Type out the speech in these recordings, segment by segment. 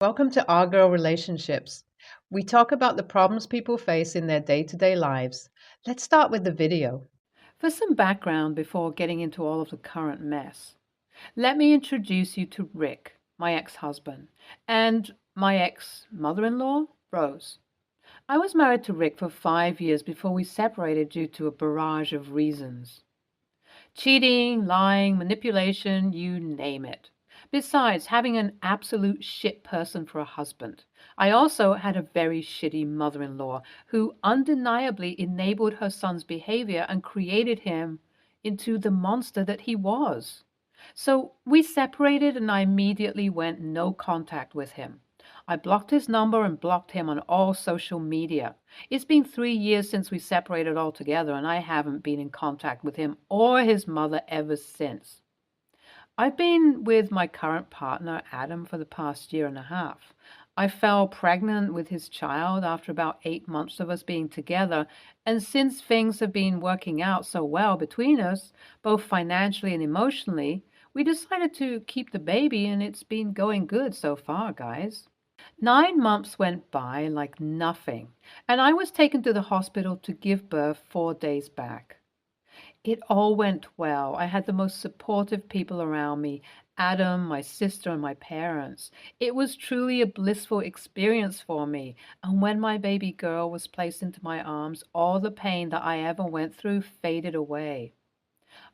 Welcome to Our Girl Relationships. We talk about the problems people face in their day to day lives. Let's start with the video. For some background before getting into all of the current mess, let me introduce you to Rick, my ex-husband, and my ex-mother-in-law, Rose. I was married to Rick for 5 years before we separated due to a barrage of reasons. Cheating, lying, manipulation, you name it. Besides having an absolute shit person for a husband, I also had a very shitty mother-in-law who undeniably enabled her son's behavior and created him into the monster that he was. So we separated and I immediately went no contact with him. I blocked his number and blocked him on all social media. It's been 3 years since we separated altogether, and I haven't been in contact with him or his mother ever since. I've been with my current partner, Adam, for the past year and a half. I fell pregnant with his child after about 8 months of us being together, and since things have been working out so well between us, both financially and emotionally, we decided to keep the baby, and it's been going good so far, guys. 9 months went by like nothing, and I was taken to the hospital to give birth 4 days back. It all went well. I had the most supportive people around me, Adam, my sister, and my parents. It was truly a blissful experience for me, and when my baby girl was placed into my arms, all the pain that I ever went through faded away.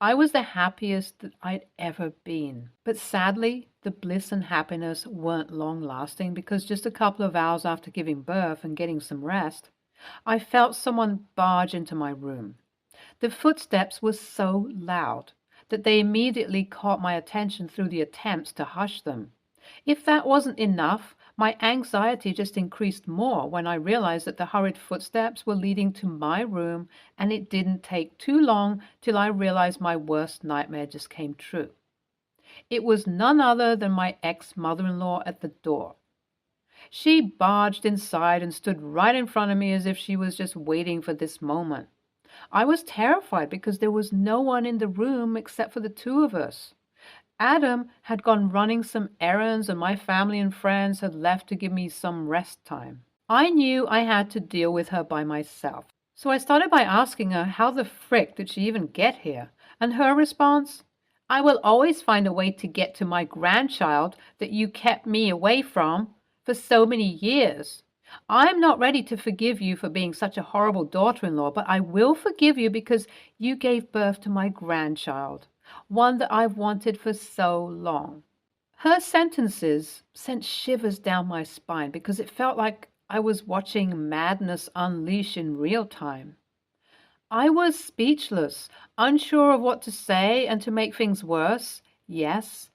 I was the happiest that I'd ever been. But sadly, the bliss and happiness weren't long lasting because just a couple of hours after giving birth and getting some rest, I felt someone barge into my room. The footsteps were so loud that they immediately caught my attention through the attempts to hush them. If that wasn't enough, my anxiety just increased more when I realized that the hurried footsteps were leading to my room, and it didn't take too long till I realized my worst nightmare just came true. It was none other than my ex-mother-in-law at the door. She barged inside and stood right in front of me as if she was just waiting for this moment. I was terrified because there was no one in the room except for the two of us. Adam had gone running some errands, and my family and friends had left to give me some rest time. I knew I had to deal with her by myself, so I started by asking her how the frick did she even get here, and her response, "I will always find a way to get to my grandchild that you kept me away from for so many years. I'm not ready to forgive you for being such a horrible daughter-in-law, but I will forgive you because you gave birth to my grandchild, one that I've wanted for so long." Her sentences sent shivers down my spine because it felt like I was watching madness unleash in real time. I was speechless, unsure of what to say, and to make things worse, yes,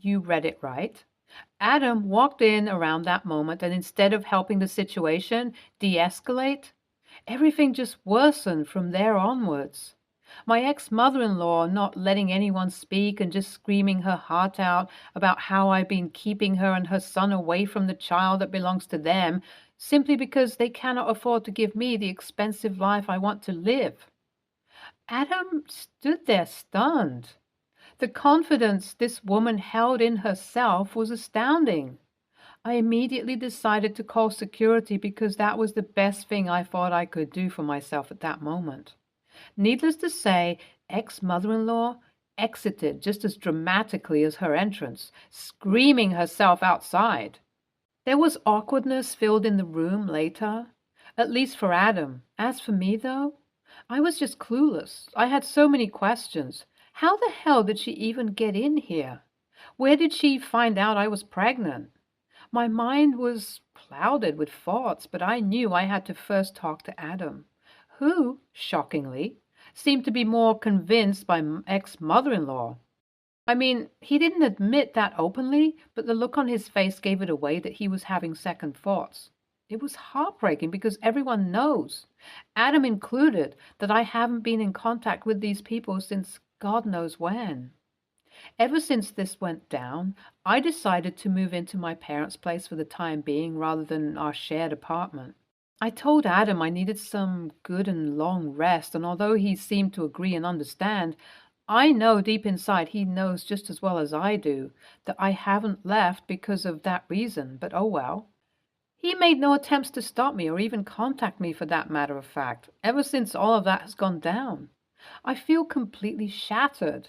you read it right, Adam walked in around that moment, and instead of helping the situation de-escalate, everything just worsened from there onwards. My ex-mother-in-law not letting anyone speak and just screaming her heart out about how I've been keeping her and her son away from the child that belongs to them simply because they cannot afford to give me the expensive life I want to live. Adam stood there stunned. The confidence this woman held in herself was astounding. I immediately decided to call security because that was the best thing I thought I could do for myself at that moment. Needless to say, ex-mother-in-law exited just as dramatically as her entrance, screaming herself outside. There was awkwardness filled in the room later, at least for Adam. As for me, though, I was just clueless. I had so many questions. How the hell did she even get in here? Where did she find out I was pregnant? My mind was clouded with thoughts, but I knew I had to first talk to Adam, who, shockingly, seemed to be more convinced by ex-mother-in-law. I mean, he didn't admit that openly, but the look on his face gave it away that he was having second thoughts. It was heartbreaking because everyone knows, Adam included, that I haven't been in contact with these people since God knows when. Ever since this went down, I decided to move into my parents' place for the time being rather than our shared apartment. I told Adam I needed some good and long rest, and although he seemed to agree and understand, I know deep inside he knows just as well as I do that I haven't left because of that reason, but oh well. He made no attempts to stop me or even contact me for that matter of fact, ever since all of that has gone down. I feel completely shattered.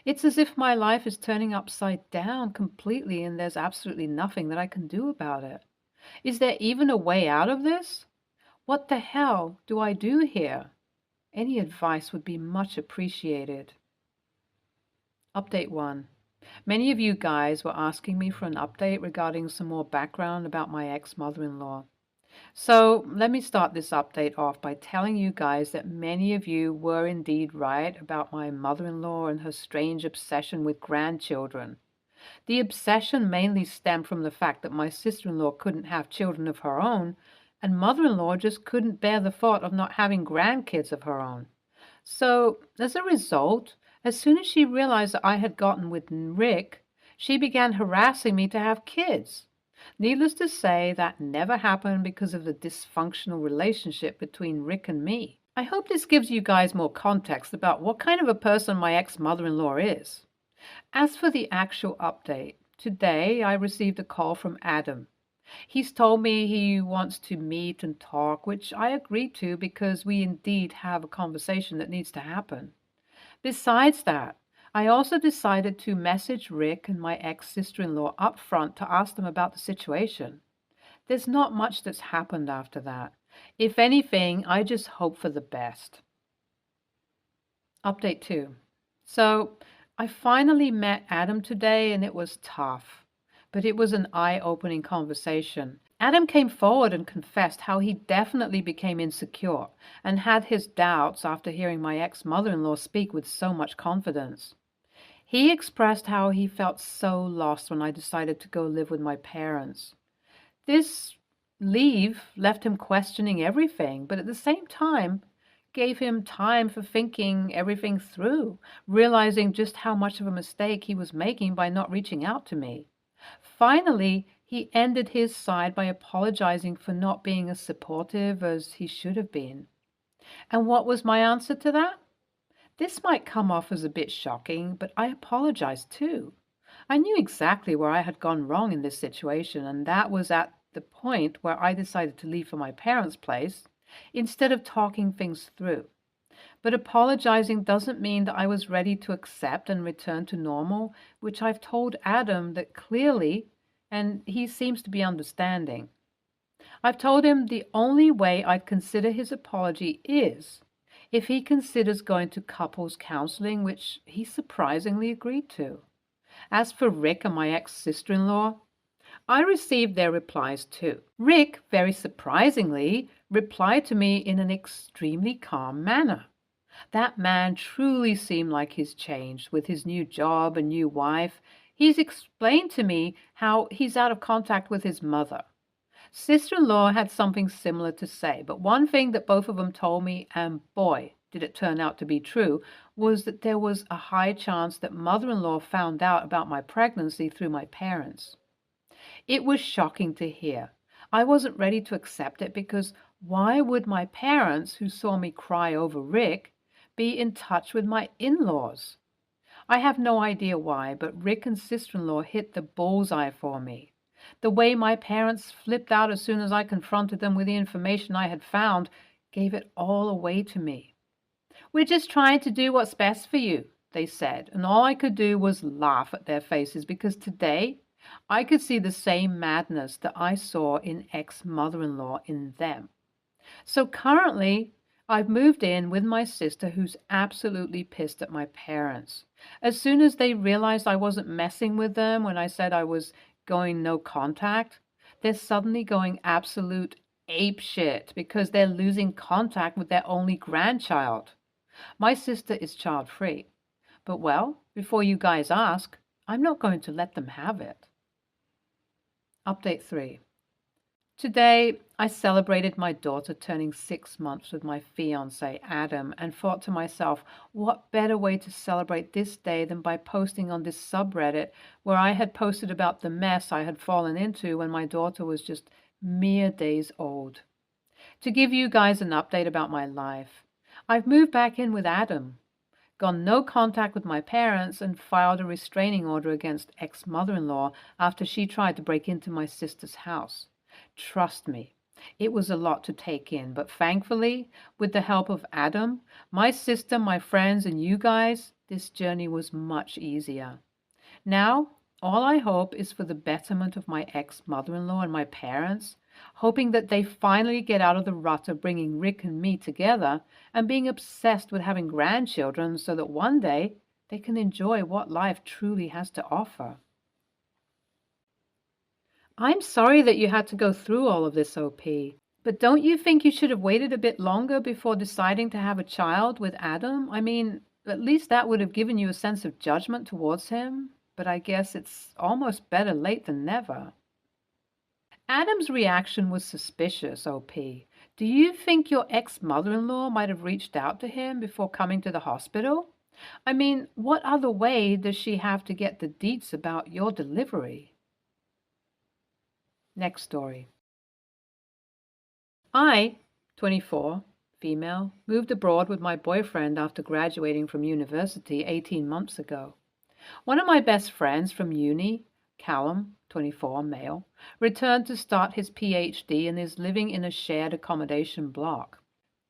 It's as if my life is turning upside down completely and there's absolutely nothing that I can do about it. Is there even a way out of this? What the hell do I do here? Any advice would be much appreciated. Update 1. Many of you guys were asking me for an update regarding some more background about my ex-mother-in-law. So let me start this update off by telling you guys that many of you were indeed right about my mother-in-law and her strange obsession with grandchildren. The obsession mainly stemmed from the fact that my sister-in-law couldn't have children of her own, and mother-in-law just couldn't bear the thought of not having grandkids of her own. So, as a result, as soon as she realized that I had gotten with Rick, she began harassing me to have kids. Needless to say, that never happened because of the dysfunctional relationship between Rick and me. I hope this gives you guys more context about what kind of a person my ex-mother-in-law is. As for the actual update, today I received a call from Adam. He's told me he wants to meet and talk, which I agreed to because we indeed have a conversation that needs to happen. Besides that, I also decided to message Rick and my ex-sister-in-law up front to ask them about the situation. There's not much that's happened after that. If anything, I just hope for the best. Update 2. So, I finally met Adam today and it was tough, but it was an eye-opening conversation. Adam came forward and confessed how he definitely became insecure and had his doubts after hearing my ex-mother-in-law speak with so much confidence. He expressed how he felt so lost when I decided to go live with my parents. This leave left him questioning everything, but at the same time gave him time for thinking everything through, realizing just how much of a mistake he was making by not reaching out to me. Finally, he ended his side by apologizing for not being as supportive as he should have been. And what was my answer to that? This might come off as a bit shocking, but I apologized too. I knew exactly where I had gone wrong in this situation, and that was at the point where I decided to leave for my parents' place instead of talking things through. But apologizing doesn't mean that I was ready to accept and return to normal, which I've told Adam that clearly, and he seems to be understanding. I've told him the only way I'd consider his apology is if he considers going to couples counseling, which he surprisingly agreed to. As for Rick and my ex-sister-in-law, I received their replies too. Rick, very surprisingly, replied to me in an extremely calm manner. That man truly seemed like he's changed with his new job and new wife. He's explained to me how he's out of contact with his mother. Sister-in-law had something similar to say, but one thing that both of them told me, and boy, did it turn out to be true, was that there was a high chance that mother-in-law found out about my pregnancy through my parents. It was shocking to hear. I wasn't ready to accept it because why would my parents, who saw me cry over Rick, be in touch with my in-laws? I have no idea why, but Rick and sister-in-law hit the bullseye for me. The way my parents flipped out as soon as I confronted them with the information I had found gave it all away to me. "We're just trying to do what's best for you," they said, and all I could do was laugh at their faces because today I could see the same madness that I saw in ex-mother-in-law in them. So currently, I've moved in with my sister who's absolutely pissed at my parents. As soon as they realized I wasn't messing with them when I said I was going no contact, they're suddenly going absolute ape shit because they're losing contact with their only grandchild. My sister is child-free. But well, before you guys ask, I'm not going to let them have it. Update 3. Today, I celebrated my daughter turning 6 months with my fiancé, Adam, and thought to myself, what better way to celebrate this day than by posting on this subreddit where I had posted about the mess I had fallen into when my daughter was just mere days old. To give you guys an update about my life, I've moved back in with Adam. gone no contact with my parents, and filed a restraining order against ex-mother-in-law after she tried to break into my sister's house. Trust me, it was a lot to take in, but thankfully, with the help of Adam, my sister, my friends, and you guys, this journey was much easier. Now, all I hope is for the betterment of my ex-mother-in-law and my parents, hoping that they finally get out of the rut of bringing Rick and me together and being obsessed with having grandchildren so that one day they can enjoy what life truly has to offer. I'm sorry that you had to go through all of this, OP, but don't you think you should have waited a bit longer before deciding to have a child with Adam? I mean, at least that would have given you a sense of judgment towards him, but I guess it's almost better late than never. Adam's reaction was suspicious, OP. Do you think your ex-mother-in-law might have reached out to him before coming to the hospital? I mean, what other way does she have to get the deets about your delivery? Next story. I, 24, female, moved abroad with my boyfriend after graduating from university 18 months ago. One of my best friends from uni, Callum, 24, male, returned to start his PhD and is living in a shared accommodation block.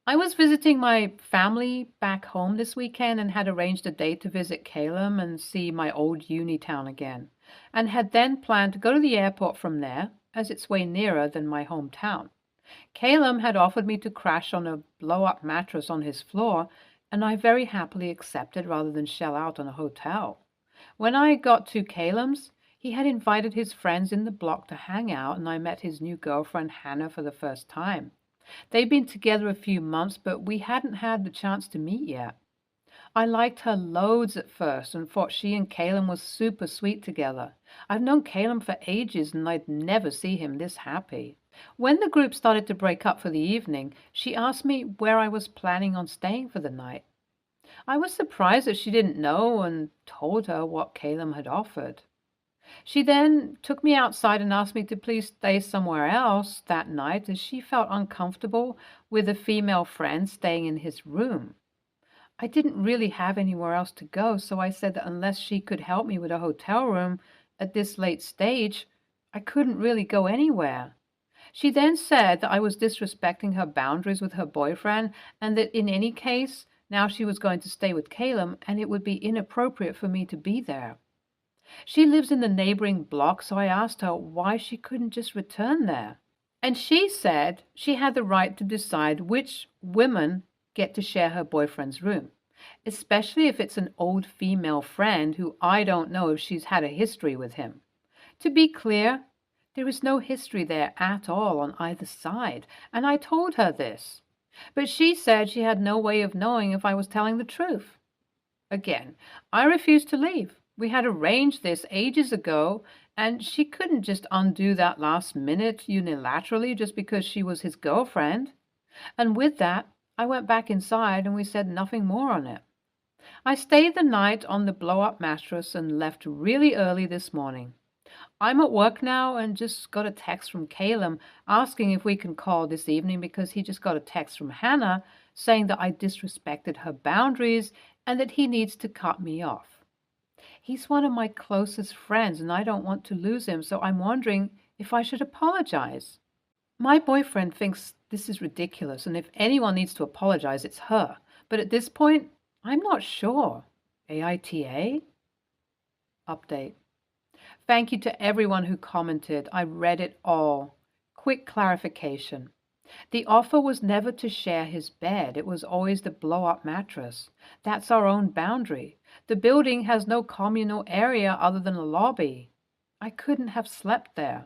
I was visiting my family back home this weekend and had arranged a date to visit Callum and see my old uni town again, and had then planned to go to the airport from there, as it's way nearer than my hometown. Callum had offered me to crash on a blow-up mattress on his floor, and I very happily accepted rather than shell out on a hotel. When I got to Callum's, he had invited his friends in the block to hang out, and I met his new girlfriend Hannah for the first time. They'd been together a few months, but we hadn't had the chance to meet yet. I liked her loads at first and thought she and Callum was super sweet together. I've known Callum for ages and I'd never see him this happy. When the group started to break up for the evening, she asked me where I was planning on staying for the night. I was surprised that she didn't know and told her what Callum had offered. She then took me outside and asked me to please stay somewhere else that night as she felt uncomfortable with a female friend staying in his room. I didn't really have anywhere else to go, so I said that unless she could help me with a hotel room at this late stage, I couldn't really go anywhere. She then said that I was disrespecting her boundaries with her boyfriend and that in any case, now she was going to stay with Caleb and it would be inappropriate for me to be there. She lives in the neighboring block, so I asked her why she couldn't just return there. And she said she had the right to decide which women get to share her boyfriend's room, especially if it's an old female friend who I don't know if she's had a history with him. To be clear, there is no history there at all on either side, and I told her this. But she said she had no way of knowing if I was telling the truth. Again, I refused to leave. We had arranged this ages ago, and she couldn't just undo that last minute unilaterally just because she was his girlfriend. And with that, I went back inside and we said nothing more on it. I stayed the night on the blow-up mattress and left really early this morning. I'm at work now and just got a text from Caleb asking if we can call this evening because he just got a text from Hannah saying that I disrespected her boundaries and that he needs to cut me off. He's one of my closest friends and I don't want to lose him, so I'm wondering if I should apologize. My boyfriend thinks this is ridiculous, and if anyone needs to apologize, it's her. But at this point, I'm not sure. AITA? Update. Thank you to everyone who commented. I read it all. Quick clarification. The offer was never to share his bed. It was always the blow-up mattress. That's our own boundary. The building has no communal area other than a lobby. I couldn't have slept there.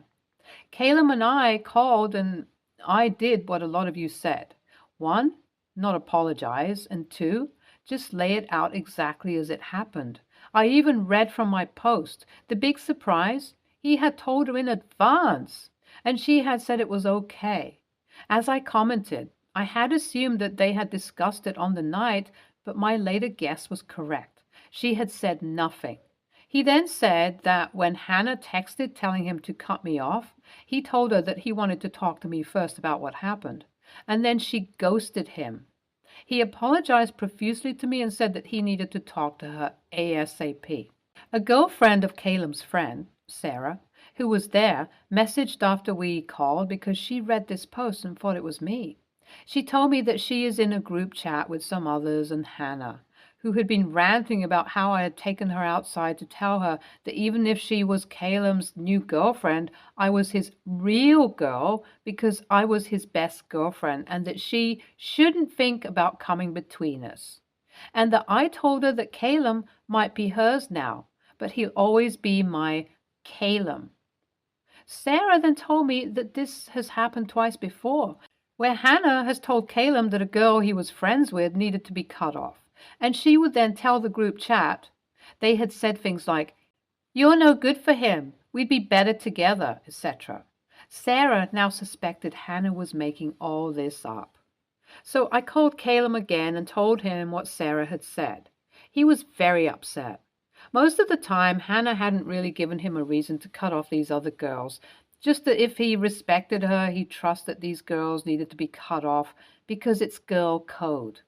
Caleb and I called and I did what a lot of you said. 1, not apologize, and 2, just lay it out exactly as it happened. I even read from my post. The big surprise, he had told her in advance, and she had said it was okay. As I commented, I had assumed that they had discussed it on the night, but my later guess was correct. She had said nothing. He then said that when Hannah texted telling him to cut me off, he told her that he wanted to talk to me first about what happened, and then she ghosted him. He apologized profusely to me and said that he needed to talk to her ASAP. A girlfriend of Caleb's friend, Sarah, who was there, messaged after we called because she read this post and thought it was me. She told me that she is in a group chat with some others and Hannah, who had been ranting about how I had taken her outside to tell her that even if she was Caleb's new girlfriend, I was his real girl because I was his best girlfriend and that she shouldn't think about coming between us. And that I told her that Caleb might be hers now, but he'll always be my Caleb. Sarah then told me that this has happened twice before, where Hannah has told Caleb that a girl he was friends with needed to be cut off. And she would then tell the group chat. They had said things like, "You're no good for him. We'd be better together," etc. Sarah now suspected Hannah was making all this up. So I called Caleb again and told him what Sarah had said. He was very upset. Most of the time, Hannah hadn't really given him a reason to cut off these other girls, just that if he respected her, he trusted these girls needed to be cut off because it's girl code.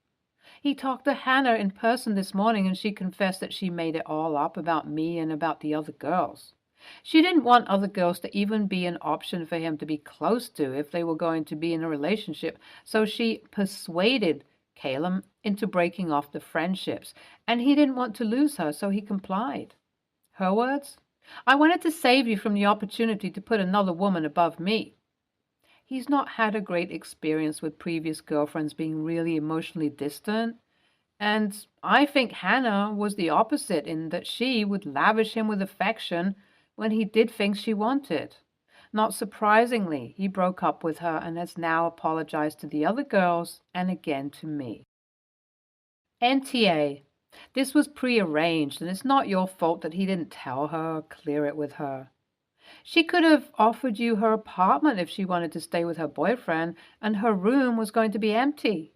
He talked to Hannah in person this morning and she confessed that she made it all up about me and about the other girls. She didn't want other girls to even be an option for him to be close to if they were going to be in a relationship, so she persuaded Caleb into breaking off the friendships, and he didn't want to lose her, so he complied. Her words? "I wanted to save you from the opportunity to put another woman above me." He's not had a great experience with previous girlfriends being really emotionally distant, and I think Hannah was the opposite in that she would lavish him with affection when he did things she wanted. Not surprisingly, he broke up with her and has now apologized to the other girls and again to me. NTA. This was prearranged, and it's not your fault that he didn't tell her or clear it with her. She could have offered you her apartment if she wanted to stay with her boyfriend, and her room was going to be empty.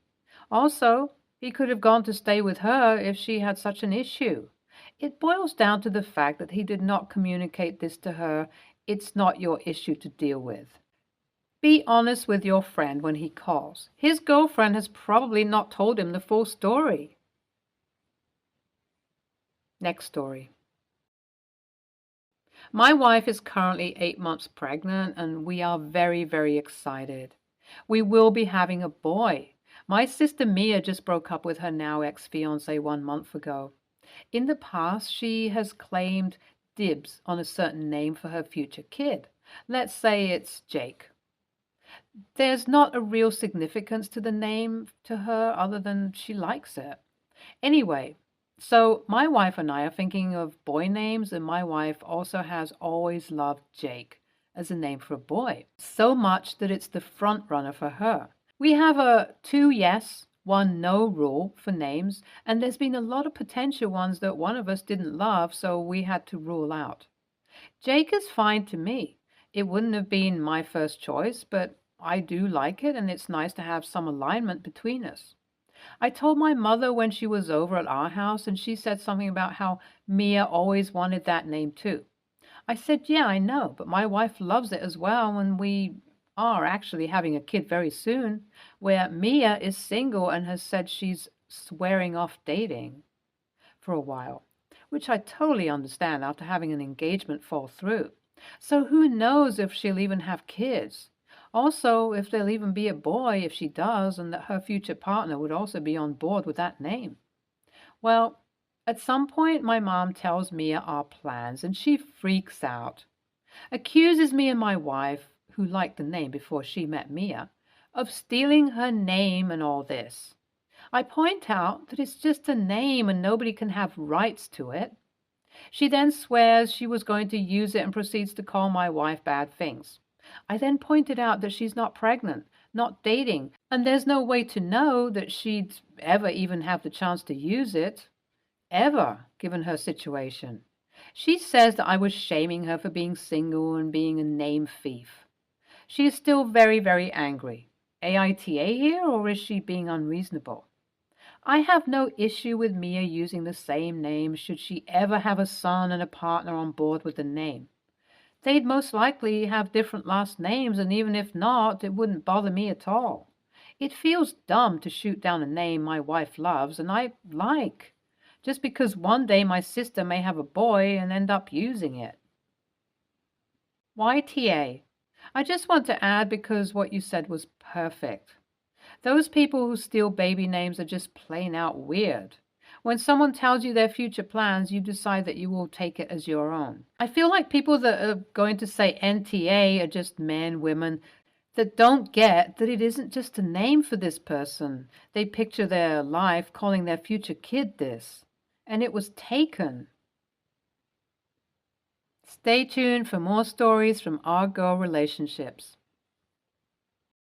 Also, he could have gone to stay with her if she had such an issue. It boils down to the fact that he did not communicate this to her. It's not your issue to deal with. Be honest with your friend when he calls. His girlfriend has probably not told him the full story. Next story. My wife is currently 8 months pregnant and we are very, very excited. We will be having a boy. My sister Mia just broke up with her now ex-fiance 1 month ago. In the past, she has claimed dibs on a certain name for her future kid. Let's say it's Jake. There's not a real significance to the name to her other than she likes it. Anyway, so my wife and I are thinking of boy names, and my wife also has always loved Jake as a name for a boy, so much that it's the front runner for her. We have a 2 yes, 1 no rule for names, and there's been a lot of potential ones that one of us didn't love, so we had to rule out. Jake is fine to me. It wouldn't have been my first choice, but I do like it, and it's nice to have some alignment between us. I told my mother when she was over at our house, and she said something about how Mia always wanted that name too. I said, yeah, I know, but my wife loves it as well, and we are actually having a kid very soon, where Mia is single and has said she's swearing off dating for a while, which I totally understand after having an engagement fall through. So who knows if she'll even have kids? Also, if there'll even be a boy if she does, and that her future partner would also be on board with that name. Well, at some point my mom tells Mia our plans and she freaks out. Accuses me and my wife, who liked the name before she met Mia, of stealing her name and all this. I point out that it's just a name and nobody can have rights to it. She then swears she was going to use it and proceeds to call my wife bad things. I then pointed out that she's not pregnant, not dating, and there's no way to know that she'd ever even have the chance to use it. Ever, given her situation. She says that I was shaming her for being single and being a name thief. She is still very, very angry. AITA here, or is she being unreasonable? I have no issue with Mia using the same name should she ever have a son and a partner on board with the name. They'd most likely have different last names, and even if not, it wouldn't bother me at all. It feels dumb to shoot down a name my wife loves and I like, just because one day my sister may have a boy and end up using it. YTA. I just want to add because what you said was perfect. Those people who steal baby names are just plain out weird. When someone tells you their future plans, you decide that you will take it as your own. I feel like people that are going to say NTA are just men, women, that don't get that it isn't just a name for this person. They picture their life calling their future kid this, and it was taken. Stay tuned for more stories from our girl relationships.